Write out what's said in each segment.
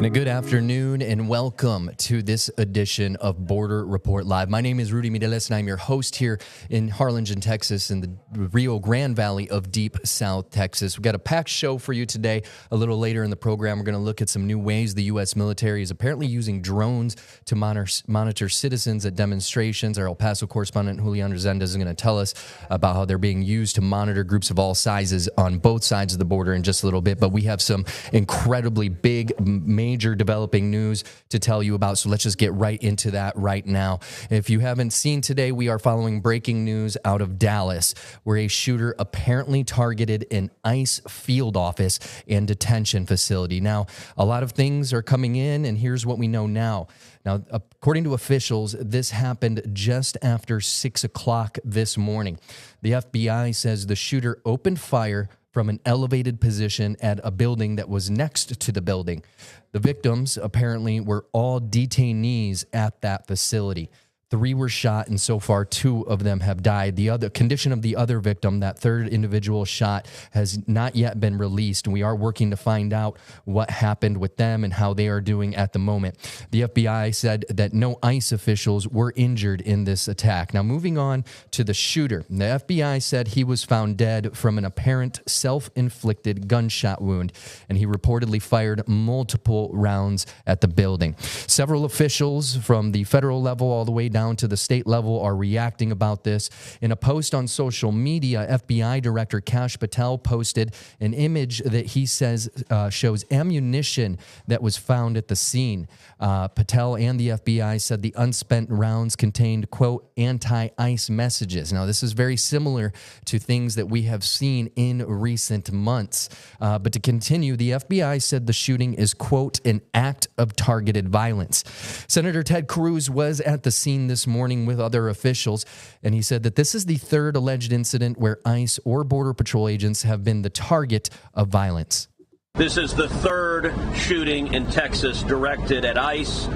A good afternoon and welcome to this edition of Border Report Live. My name is Rudy Mireles and I'm your host here in Harlingen, Texas, in the Rio Grande Valley of Deep South Texas. We've got a packed show for you today. A little later in the program, we're going to look at some new ways the U.S. military is apparently using drones to monitor citizens at demonstrations. Our El Paso correspondent, Julian, is going to tell us about how they're being used to monitor groups of all sizes on both sides of the border in just a little bit. But we have some incredibly big, major developing news to tell you about, so let's just get right into that right now. If you haven't seen today, we are following breaking news out of Dallas, where a shooter apparently targeted an ICE field office and detention facility. Now, a lot of things are coming in, and here's what we know now. Now, according to officials, this happened just after 6 o'clock this morning. The FBI says the shooter opened fire from an elevated position at a building that was next to the building. The victims apparently were all detainees at that facility. 3 were shot, and so far 2 of them have died. The other condition of the other victim, that third individual shot, has not yet been released, and we are working to find out what happened with them and how they are doing at the moment. The FBI said that no ICE officials were injured in this attack. Now, moving on to the shooter, the FBI said he was found dead from an apparent self-inflicted gunshot wound, and he reportedly fired multiple rounds at the building. Several officials from the federal level all the way down to the state level are reacting about this. In a post on social media, FBI Director Kash Patel posted an image that he says shows ammunition that was found at the scene. Patel and the FBI said the unspent rounds contained, quote, anti-ICE messages. Now, this is very similar to things that we have seen in recent months. But to continue, the FBI said the shooting is, quote, an act of targeted violence. Senator Ted Cruz was at the scene this morning with other officials, and he said that this is the third alleged incident where ICE or Border Patrol agents have been the target of violence. This is the third shooting in Texas directed at ICE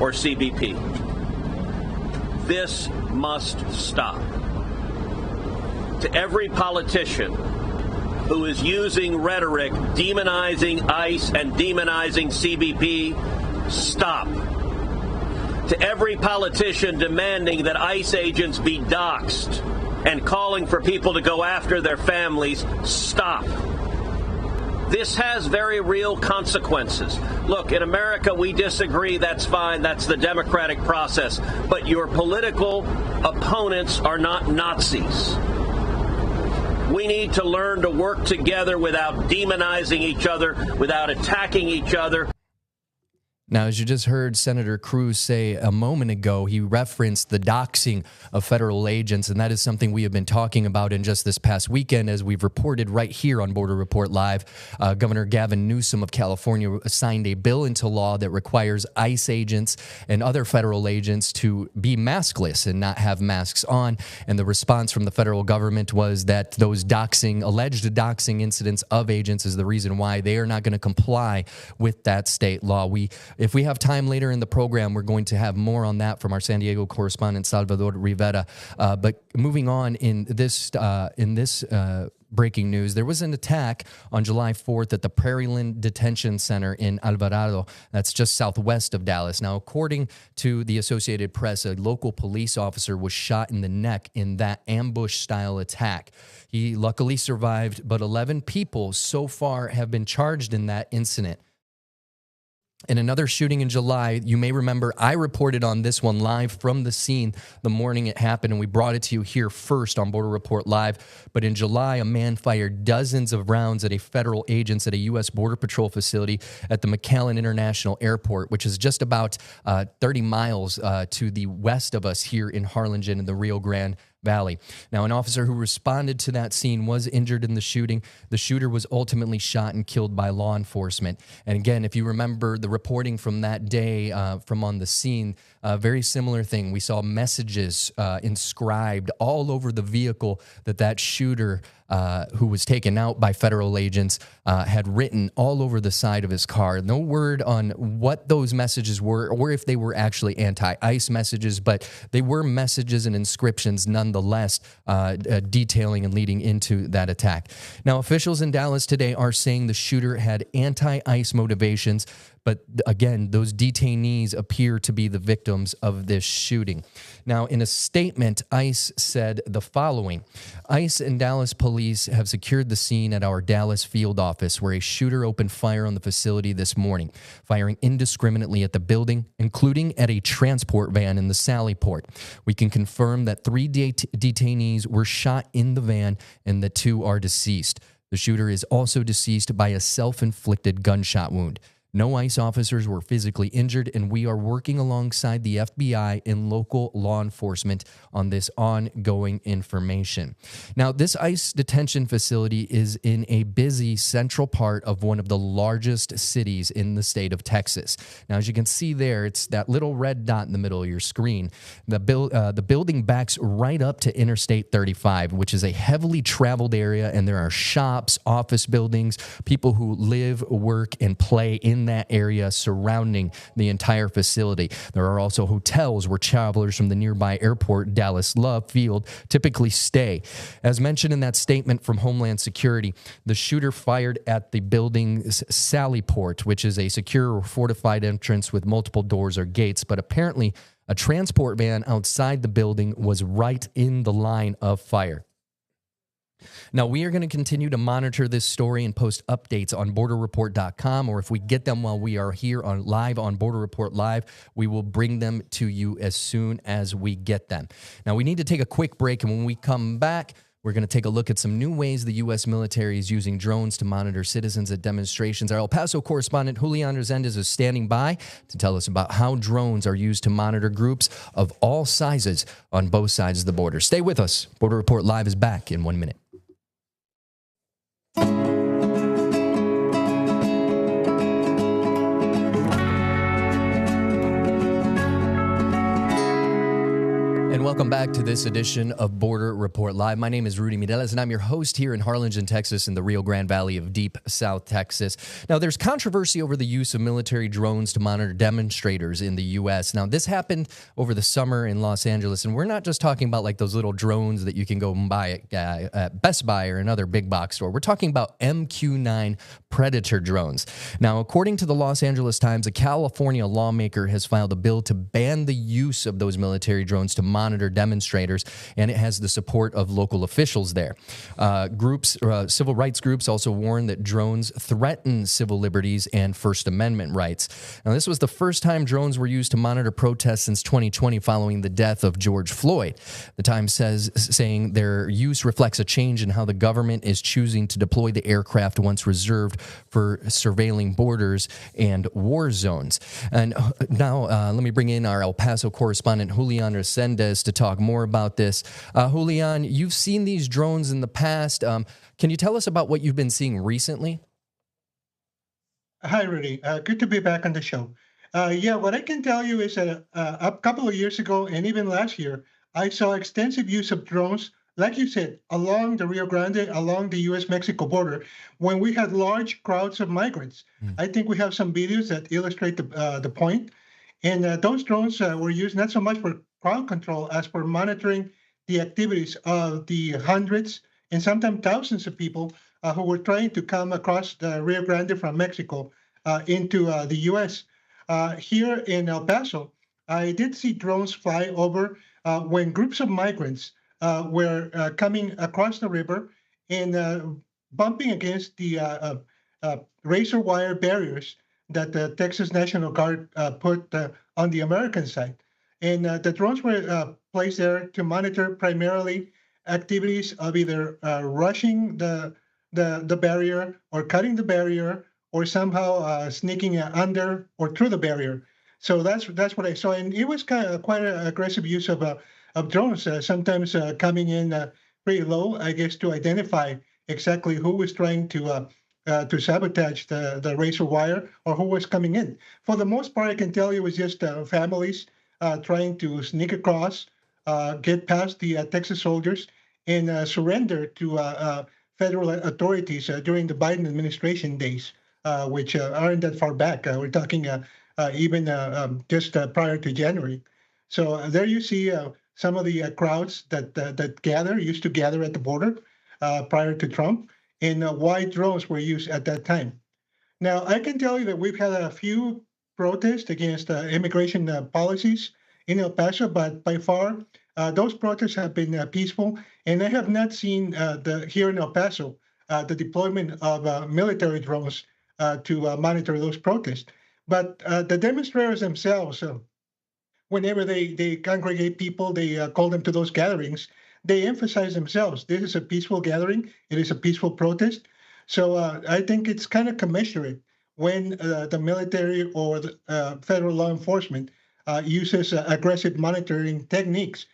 or CBP. This must stop. To every politician who is using rhetoric demonizing ICE and demonizing CBP, stop. To every politician demanding that ICE agents be doxxed and calling for people to go after their families, stop. This has very real consequences. Look, in America, we disagree. That's fine. That's the democratic process. But your political opponents are not Nazis. We need to learn to work together without demonizing each other, without attacking each other. Now, as you just heard Senator Cruz say a moment ago, he referenced the doxing of federal agents, and that is something we have been talking about in just this past weekend, as we've reported right here on Border Report Live. Governor Gavin Newsom of California signed a bill into law that requires ICE agents and other federal agents to be maskless and not have masks on, and the response from the federal government was that those alleged doxing incidents of agents is the reason why they are not going to comply with that state law. If we have time later in the program, we're going to have more on that from our San Diego correspondent, Salvador Rivera. But moving on in this breaking news, there was an attack on July 4th at the Prairieland Detention Center in Alvarado. That's just southwest of Dallas. Now, according to the Associated Press, a local police officer was shot in the neck in that ambush-style attack. He luckily survived, but 11 people so far have been charged in that incident. In another shooting in July, you may remember I reported on this one live from the scene the morning it happened, and we brought it to you here first on Border Report Live. But in July, a man fired dozens of rounds at federal agents at a U.S. Border Patrol facility at the McAllen International Airport, which is just about 30 miles to the west of us here in Harlingen in the Rio Grande Valley. Now, an officer who responded to that scene was injured in the shooting. The shooter was ultimately shot and killed by law enforcement. And again, if you remember the reporting from that day from on the scene, very similar thing. We saw messages inscribed all over the vehicle that shooter who was taken out by federal agents had written all over the side of his car. No word on what those messages were or if they were actually anti-ICE messages, but they were messages and inscriptions nonetheless detailing and leading into that attack. Now, officials in Dallas today are saying the shooter had anti-ICE motivations, But again, those detainees appear to be the victims of this shooting. Now, in a statement, ICE said the following. ICE and Dallas police have secured the scene at our Dallas field office where a shooter opened fire on the facility this morning, firing indiscriminately at the building, including at a transport van in the Sally Port. We can confirm that 3 detainees were shot in the van and the 2 are deceased. The shooter is also deceased by a self-inflicted gunshot wound. No ICE officers were physically injured, and we are working alongside the FBI and local law enforcement on this ongoing information. Now, this ICE detention facility is in a busy central part of one of the largest cities in the state of Texas. Now, as you can see there, it's that little red dot in the middle of your screen. The building backs right up to Interstate 35, which is a heavily traveled area, and there are shops, office buildings, people who live, work, and play in that area surrounding the entire facility. There are also hotels where travelers from the nearby airport, Dallas Love Field, typically stay. As mentioned in that statement from Homeland Security, the shooter fired at the building's Sally Port, which is a secure or fortified entrance with multiple doors or gates, but apparently a transport van outside the building was right in the line of fire. Now, we are going to continue to monitor this story and post updates on borderreport.com, or if we get them while we are here live on Border Report Live, we will bring them to you as soon as we get them. Now, we need to take a quick break, and when we come back, we're going to take a look at some new ways the U.S. military is using drones to monitor citizens at demonstrations. Our El Paso correspondent, Julian Resendez, is standing by to tell us about how drones are used to monitor groups of all sizes on both sides of the border. Stay with us. Border Report Live is back in 1 minute. And welcome back to this edition of Border Report Live. My name is Rudy Mireles, and I'm your host here in Harlingen, Texas, in the Rio Grande Valley of deep South Texas. Now, there's controversy over the use of military drones to monitor demonstrators in the U.S. Now, this happened over the summer in Los Angeles, and we're not just talking about like those little drones that you can go and buy at Best Buy or another big box store. We're talking about MQ-9 Predator drones. Now, according to the Los Angeles Times, a California lawmaker has filed a bill to ban the use of those military drones to monitor demonstrators, and it has the support of local officials there. Civil rights groups also warn that drones threaten civil liberties and First Amendment rights. Now, this was the first time drones were used to monitor protests since 2020 following the death of George Floyd. The Times saying their use reflects a change in how the government is choosing to deploy the aircraft once reserved for surveilling borders and war zones. And now let me bring in our El Paso correspondent, Julian Resendez, to talk more about this. Julian, you've seen these drones in the past. Can you tell us about what you've been seeing recently? Hi, Rudy. Good to be back on the show. What I can tell you is that a couple of years ago and even last year, I saw extensive use of drones, like you said, along the Rio Grande, along the U.S.-Mexico border, when we had large crowds of migrants. I think we have some videos that illustrate the point. And those drones were used not so much for crowd control as for monitoring the activities of the hundreds and sometimes thousands of people who were trying to come across the Rio Grande from Mexico into the U.S. Here in El Paso, I did see drones fly over when groups of migrants were coming across the river and bumping against the razor wire barriers that the Texas National Guard put on the American side. And the drones were placed there to monitor primarily activities of either rushing the barrier or cutting the barrier or somehow sneaking under or through the barrier. So that's what I saw. And it was quite an aggressive use of drones, sometimes coming in pretty low, I guess, to identify exactly who was trying to sabotage the razor wire or who was coming in. For the most part, I can tell you it was just families trying to sneak across, get past the Texas soldiers, and surrender to federal authorities during the Biden administration days, which aren't that far back. We're talking even just prior to January. So there you see some of the crowds that used to gather at the border prior to Trump, and why drones were used at that time. Now, I can tell you that we've had a few protests against immigration policies in El Paso, but by far, those protests have been peaceful, and I have not seen here in El Paso the deployment of military drones to monitor those protests. But the demonstrators themselves, whenever they congregate people, they call them to those gatherings. They emphasize themselves. This is a peaceful gathering. It is a peaceful protest. So I think it's kind of commensurate when the military or the federal law enforcement uses aggressive monitoring techniques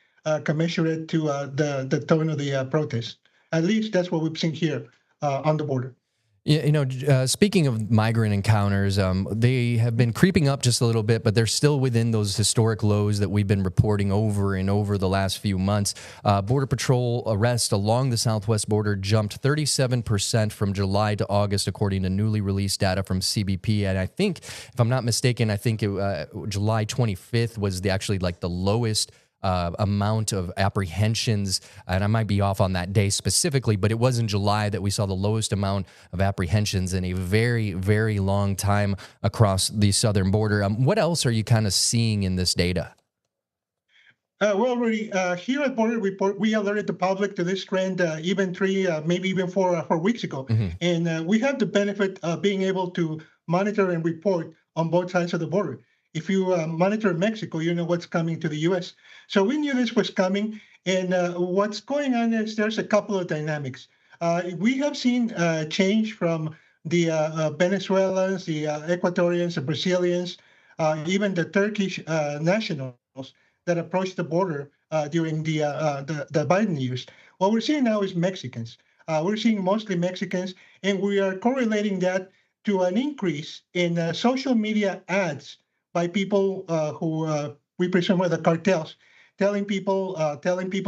commensurate to the tone of the protest. At least that's what we've seen here on the border. Yeah, speaking of migrant encounters, they have been creeping up just a little bit, but they're still within those historic lows that we've been reporting over and over the last few months. Border Patrol arrests along the southwest border jumped 37% from July to August, according to newly released data from CBP. And I think, if I'm not mistaken, July 25th was actually the lowest amount of apprehensions, and I might be off on that day specifically, but it was in July that we saw the lowest amount of apprehensions in a very, very long time across the southern border. What else are you kind of seeing in this data? Well, Rudy, here at Border Report, we alerted the public to this trend even maybe even 4 weeks ago. Mm-hmm. And we have the benefit of being able to monitor and report on both sides of the border. If you monitor Mexico, you know what's coming to the U.S. So we knew this was coming. And what's going on is there's a couple of dynamics. We have seen change from the Venezuelans, the Ecuadorians, the Brazilians, even the Turkish nationals that approached the border during the Biden years. What we're seeing now is Mexicans. We're seeing mostly Mexicans, and we are correlating that to an increase in social media ads by people who we presume are the cartels, telling people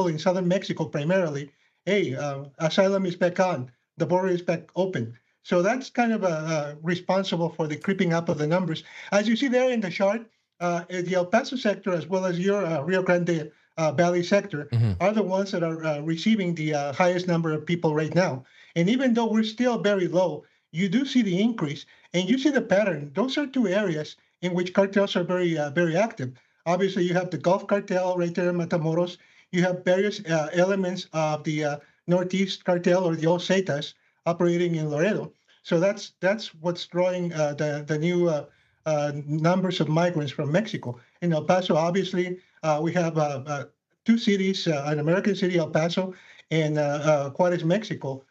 in southern Mexico primarily, hey, asylum is back on, the border is back open. So that's kind of responsible for the creeping up of the numbers. As you see there in the chart, the El Paso sector, as well as your Rio Grande Valley sector, Mm-hmm. are the ones that are receiving the highest number of people right now. And even though we're still very low, you do see the increase, and you see the pattern. Those are two areas in which cartels are very, very active. Obviously, you have the Gulf Cartel right there in Matamoros. You have various elements of the Northeast Cartel or the old Zetas operating in Laredo. So that's what's drawing the new numbers of migrants from Mexico. In El Paso, obviously, we have two cities, an American city, El Paso, and Juarez, Mexico,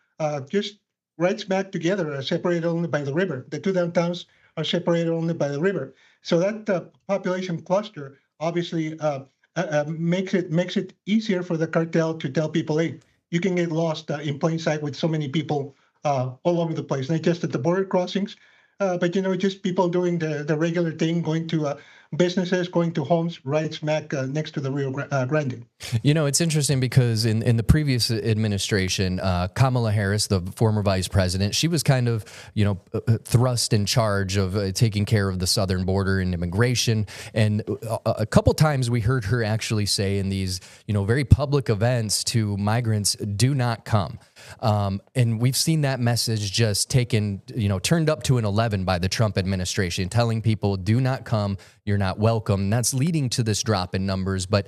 just right smack together, separated only by the river. The two downtowns are separated only by the river. So that population cluster obviously makes it easier for the cartel to tell people, hey, you can get lost in plain sight with so many people all over the place, not just at the border crossings, but just people doing the regular thing, going to businesses, going to homes right smack next to the Rio Grande. It's interesting because in the previous administration, Kamala Harris, the former vice president, she was kind of, thrust in charge of taking care of the southern border and immigration. And a couple times we heard her actually say in these, very public events to migrants, do not come. And we've seen that message just taken, turned up to an 11 by the Trump administration, telling people, do not come, you're not welcome. And that's leading to this drop in numbers. But,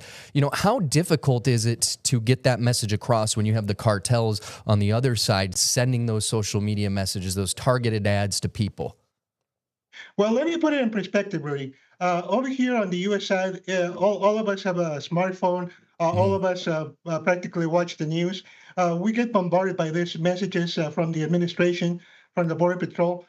how difficult is it to get that message across when you have the cartels on the other side sending those social media messages, those targeted ads to people? Well, let me put it in perspective, Rudy. Over here on the U.S. side, all of us have a smartphone. All of us practically watch the news. We get bombarded by these messages from the administration, from the Border Patrol.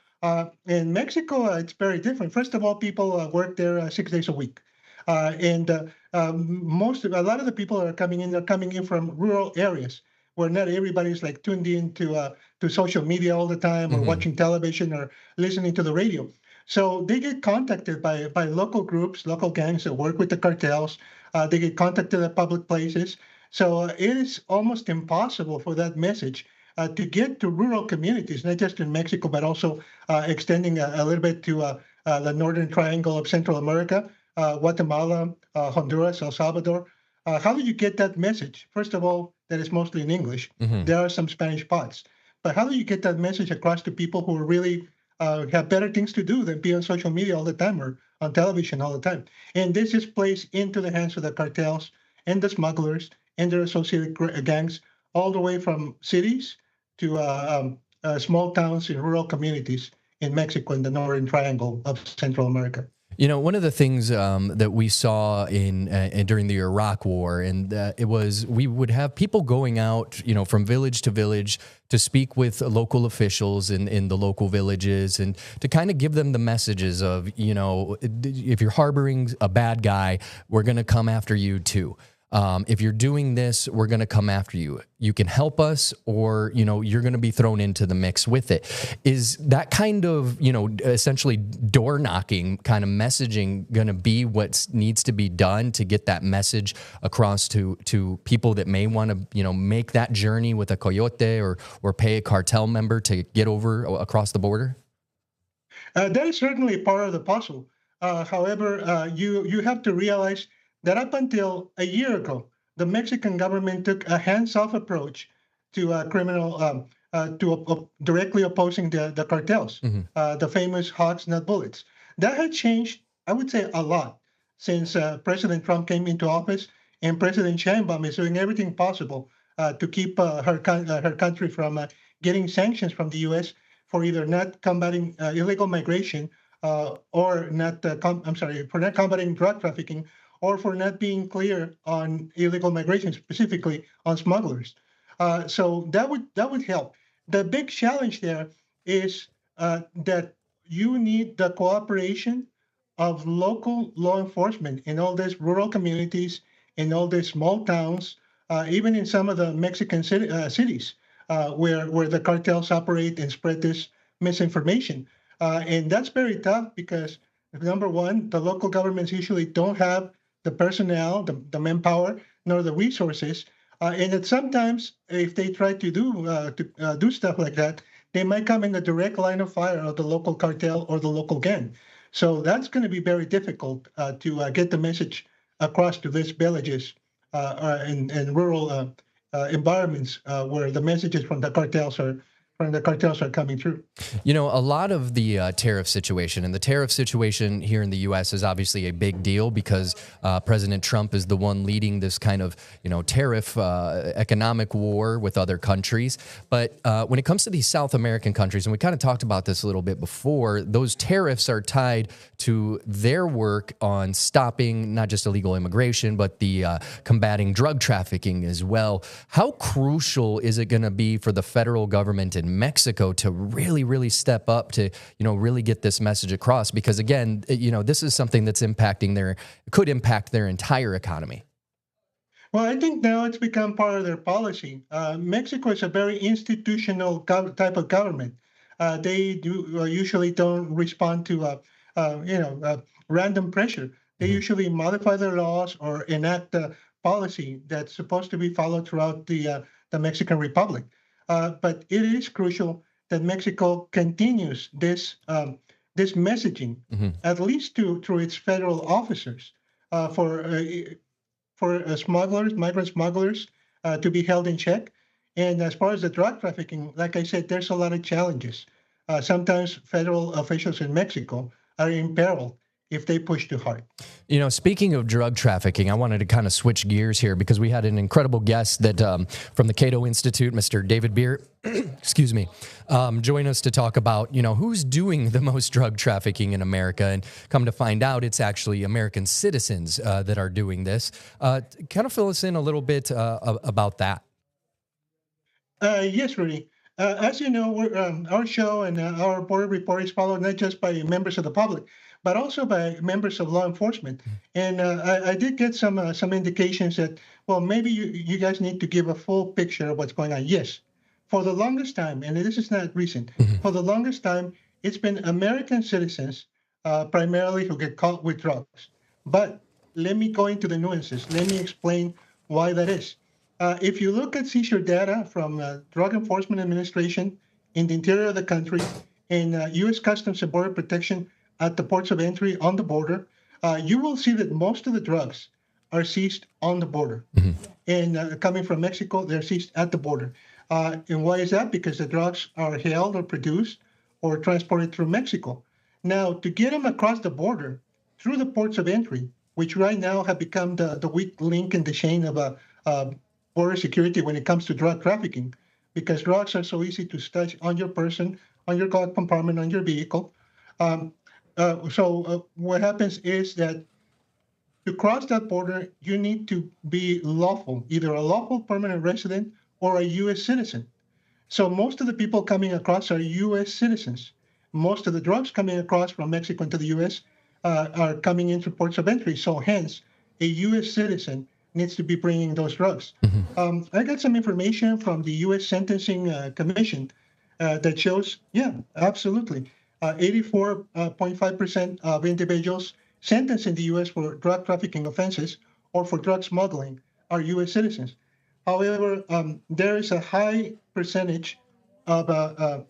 In Mexico, it's very different. First of all, people work there 6 days a week. And a lot of the people that are coming in from rural areas where not everybody's tuned in to social media all the time or watching television or listening to the radio. So they get contacted by local groups, local gangs that work with the cartels. They get contacted at public places. So it is almost impossible for that message to get to rural communities, not just in Mexico, but also extending a little bit to the northern triangle of Central America, Guatemala, Honduras, El Salvador. How do you get that message? First of all, that is mostly in English. There are some Spanish spots. But how do you get that message across to people who are really have better things to do than be on social media all the time or on television all the time. And this just plays into the hands of the cartels and the smugglers and their associated gangs, all the way from cities to small towns in rural communities in Mexico and the Northern Triangle of Central America. You know, one of the things that we saw in during the Iraq War, and it was we would have people going out, you know, from village to village to speak with local officials in the local villages and to kind of give them the messages of, you know, if you're harboring a bad guy, we're going to come after you too. If you're doing this, we're going to come after you. You can help us, or, you know, you're going to be thrown into the mix with it. Is that kind of, you know, essentially door knocking kind of messaging going to be what needs to be done to get that message across to people that may want to, you know, make that journey with a coyote or pay a cartel member to get over across the border? That is certainly part of the puzzle. However, you have to realize that up until a year ago, the Mexican government took a hands-off approach to directly opposing the cartels, the famous hogs, not bullets. That had changed, I would say, a lot since President Trump came into office, and President Sheinbaum is doing everything possible to keep her country from getting sanctions from the U.S. for either not combating illegal migration or not, for not combating drug trafficking, or for not being clear on illegal migration, specifically on smugglers. So that would help. The big challenge there is that you need the cooperation of local law enforcement in all these rural communities, in all these small towns, even in some of the Mexican cities where the cartels operate and spread this misinformation. And that's very tough because, number one, the local governments usually don't have the personnel, the manpower, nor the resources, and that sometimes if they try to do stuff like that, they might come in the direct line of fire of the local cartel or the local gang. So that's going to be very difficult to get the message across to these villages and rural environments where the messages from the cartels are coming through. You know, a lot of the tariff situation, and the tariff situation here in the U.S. is obviously a big deal because President Trump is the one leading this kind of, you know, tariff economic war with other countries. But when it comes to these South American countries, and we kind of talked about this a little bit before, those tariffs are tied to their work on stopping not just illegal immigration, but the combating drug trafficking as well. How crucial is it going to be for the federal government in Mexico to really step up to, you know, really get this message across? Because again, you know, this is something that's could impact their entire economy. Well, I think now it's become part of their policy. Mexico is a very institutional type of government. They usually don't respond to, random pressure. They usually modify their laws or enact a policy that's supposed to be followed throughout the Mexican Republic. But it is crucial that Mexico continues this messaging, at least through its federal officers, for smugglers, migrant smugglers, to be held in check. And as far as the drug trafficking, like I said, there's a lot of challenges. Sometimes federal officials in Mexico are in peril if they push too hard. You know, speaking of drug trafficking, I wanted to kind of switch gears here because we had an incredible guest that from the Cato Institute, Mr. David Beer, excuse me, join us to talk about, you know, who's doing the most drug trafficking in America. And come to find out, it's actually American citizens that are doing this. Kind of fill us in a little bit about that. Yes, Rudy. As you know, our show and our border report is followed not just by members of the public, but also by members of law enforcement. And I did get some indications that, well, maybe you guys need to give a full picture of what's going on. Yes, for the longest time, and this is not recent, for the longest time, it's been American citizens primarily who get caught with drugs. But let me go into the nuances. Let me explain why that is. If you look at seizure data from Drug Enforcement Administration in the interior of the country and U.S. Customs and Border Protection at the ports of entry on the border, you will see that most of the drugs are seized on the border. And coming from Mexico, they're seized at the border. And why is that? Because the drugs are held or produced or transported through Mexico. Now, to get them across the border through the ports of entry, which right now have become the weak link in the chain of border security when it comes to drug trafficking, because drugs are so easy to stash on your person, on your glove compartment, on your vehicle. What happens is that to cross that border, you need to be lawful, either a lawful permanent resident or a U.S. citizen. So most of the people coming across are U.S. citizens. Most of the drugs coming across from Mexico into the U.S. Are coming into ports of entry. So hence, a U.S. citizen needs to be bringing those drugs. I got some information from the U.S. Sentencing Commission that shows, yeah, absolutely. 84.5% of individuals sentenced in the U.S. for drug trafficking offenses or for drug smuggling are U.S. citizens. However, there is a high percentage of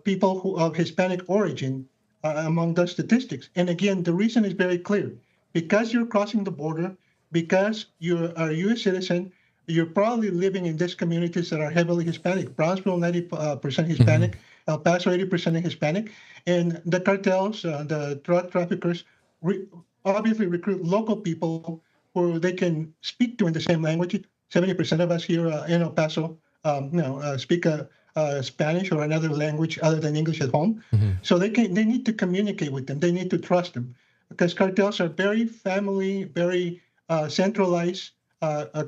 people who of Hispanic origin among those statistics. And again, the reason is very clear. Because you're crossing the border, because you're a U.S. citizen, you're probably living in these communities that are heavily Hispanic. Brownsville, 90% Hispanic. El Paso, 80% Hispanic. And the cartels, the drug traffickers, obviously recruit local people who they can speak to in the same language. 70% of us here in El Paso speak Spanish or another language other than English at home. So they need to communicate with them. They need to trust them, because cartels are very family, very centralized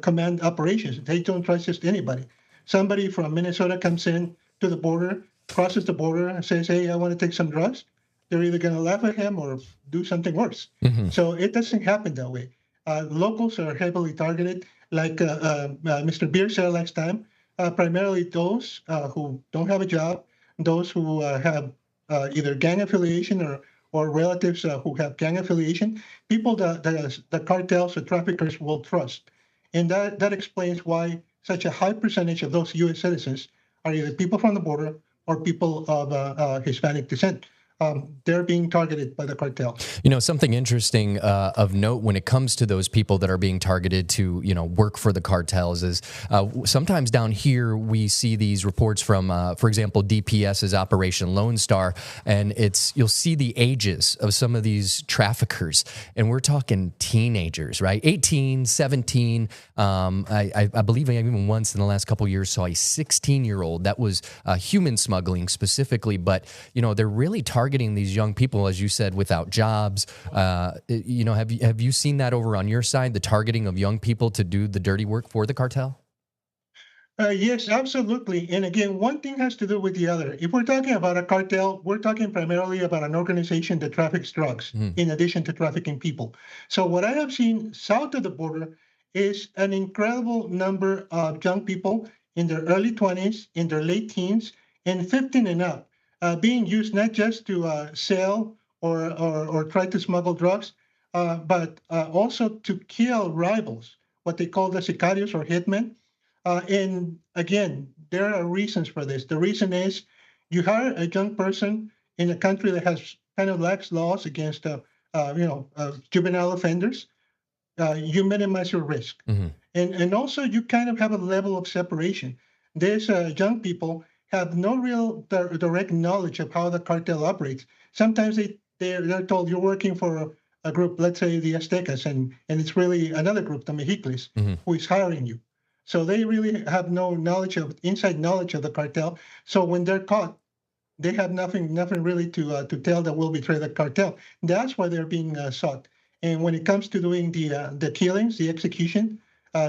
command operations. They don't trust just anybody. Somebody from Minnesota comes in to the border, crosses the border, and says, "Hey, I want to take some drugs." They're either going to laugh at him or do something worse. So it doesn't happen that way. Locals are heavily targeted, like Mr. Beer said last time. Primarily those who don't have a job, those who have either gang affiliation or relatives who have gang affiliation, people that the cartels or traffickers will trust. And that explains why such a high percentage of those U.S. citizens are either people from the border or people of Hispanic descent. They're being targeted by the cartel. You know, something interesting of note when it comes to those people that are being targeted to, work for the cartels is sometimes down here we see these reports from, for example, DPS's Operation Lone Star, and you'll see the ages of some of these traffickers, and we're talking teenagers, right? 18, 17. I believe I even once in the last couple of years saw a 16-year-old that was human smuggling specifically, but, they're really targeting these young people, as you said, without jobs. Have you seen that over on your side, the targeting of young people to do the dirty work for the cartel? Yes, absolutely. And again, one thing has to do with the other. If we're talking about a cartel, we're talking primarily about an organization that traffics drugs in addition to trafficking people. So what I have seen south of the border is an incredible number of young people in their early 20s, in their late teens, and 15 and up, being used not just to sell or try to smuggle drugs, but also to kill rivals, what they call the sicarios or hitmen. And again, there are reasons for this. The reason is you hire a young person in a country that has kind of lax laws against juvenile offenders. You minimize your risk. And also you kind of have a level of separation. These young people have no real direct knowledge of how the cartel operates. Sometimes they're told you're working for a group, let's say the Aztecas, and it's really another group, the Mexicles, who is hiring you. So they really have no inside knowledge of the cartel. So when they're caught, they have nothing really to tell that will betray the cartel. That's why they're being sought. And when it comes to doing the killings, the execution,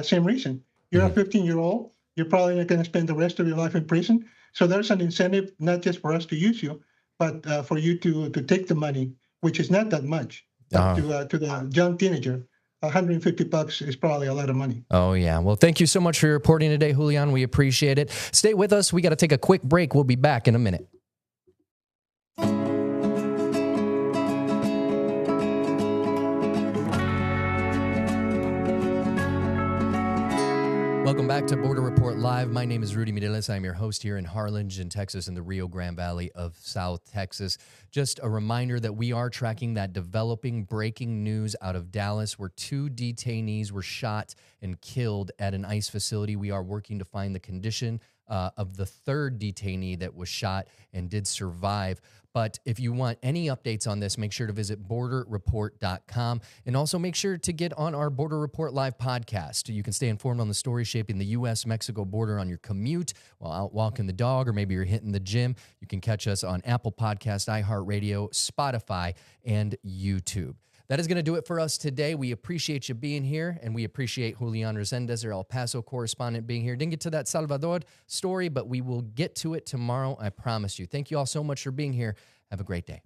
same reason. You're a 15-year-old. You're probably not going to spend the rest of your life in prison. So there's an incentive, not just for us to use you, but for you to take the money, which is not that much, to the young teenager. $150 is probably a lot of money. Oh, yeah. Well, thank you so much for your reporting today, Julian. We appreciate it. Stay with us. We got to take a quick break. We'll be back in a minute. Welcome back to Border Report Live. My name is Rudy Mireles. I'm your host here in Harlingen, Texas, in the Rio Grande Valley of South Texas. Just a reminder that we are tracking that developing breaking news out of Dallas where 2 detainees were shot and killed at an ICE facility. We are working to find the condition of the third detainee that was shot and did survive. But if you want any updates on this, make sure to visit borderreport.com, and also make sure to get on our Border Report Live podcast. You can stay informed on the story shaping the U.S.-Mexico border on your commute, while out walking the dog, or maybe you're hitting the gym. You can catch us on Apple Podcast, iHeartRadio, Spotify, and YouTube. That is going to do it for us today. We appreciate you being here, and we appreciate Julian Resendez, our El Paso correspondent, being here. Didn't get to that Salvador story, but we will get to it tomorrow, I promise you. Thank you all so much for being here. Have a great day.